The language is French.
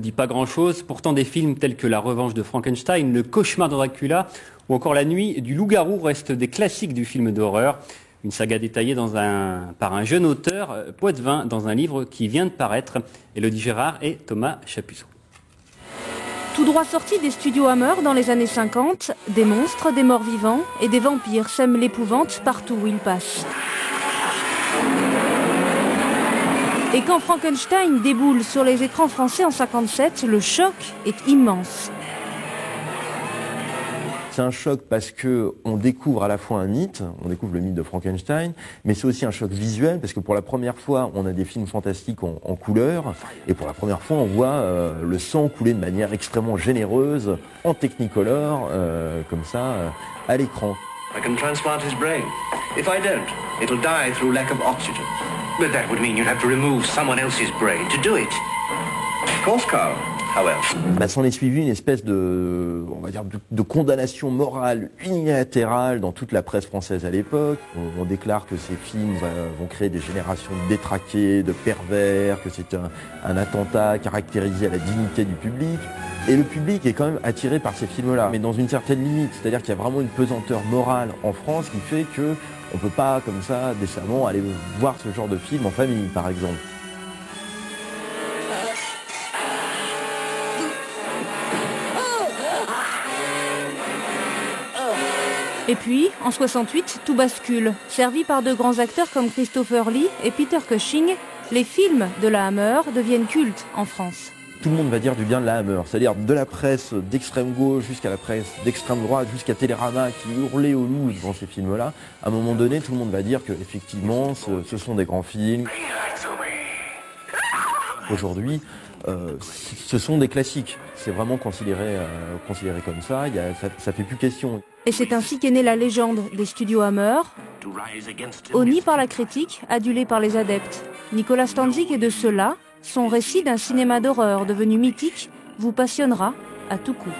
dit pas grand-chose. Pourtant, des films tels que La Revanche de Frankenstein, Le Cauchemar de Dracula ou encore La Nuit du Loup-garou restent des classiques du film d'horreur. Une saga détaillée par un jeune auteur poitevin dans un livre qui vient de paraître. Élodie Gérard et Thomas Chapuzot. Tout droit sorti des studios Hammer dans les années 50, des monstres, des morts vivants et des vampires sèment l'épouvante partout où ils passent. Et quand Frankenstein déboule sur les écrans français en 57, le choc est immense. C'est un choc parce qu'on découvre à la fois un mythe, on découvre le mythe de Frankenstein, mais c'est aussi un choc visuel parce que pour la première fois, on a des films fantastiques en couleur et pour la première fois, on voit le sang couler de manière extrêmement généreuse, en technicolor, comme ça, à l'écran. I can transplant his brain. If I don't, it'll die through lack of oxygen. But that would mean you'd have to remove someone else's brain to do it. Of course, Carl. S'en est suivi une espèce de condamnation morale unilatérale dans toute la presse française à l'époque. On déclare que ces films vont créer des générations de détraqués, de pervers, que c'est un attentat caractérisé à la dignité du public. Et le public est quand même attiré par ces films-là, mais dans une certaine limite. C'est-à-dire qu'il y a vraiment une pesanteur morale en France qui fait qu'on ne peut pas, comme ça, décemment, aller voir ce genre de film en famille, par exemple. Et puis, en 68, tout bascule. Servis par de grands acteurs comme Christopher Lee et Peter Cushing, les films de la Hammer deviennent cultes en France. Tout le monde va dire du bien de la Hammer, c'est-à-dire de la presse d'extrême gauche jusqu'à la presse d'extrême droite, jusqu'à Télérama qui hurlait au loup dans ces films-là. À un moment donné, tout le monde va dire qu'effectivement, ce sont des grands films. Aujourd'hui, ce sont des classiques. C'est vraiment considéré comme ça. Ça fait plus question. Et c'est ainsi qu'est née la légende des studios Hammer, honnie par la critique, adulée par les adeptes. Nicolas Stanzik est de ceux-là. Son récit d'un cinéma d'horreur devenu mythique vous passionnera à tout coup.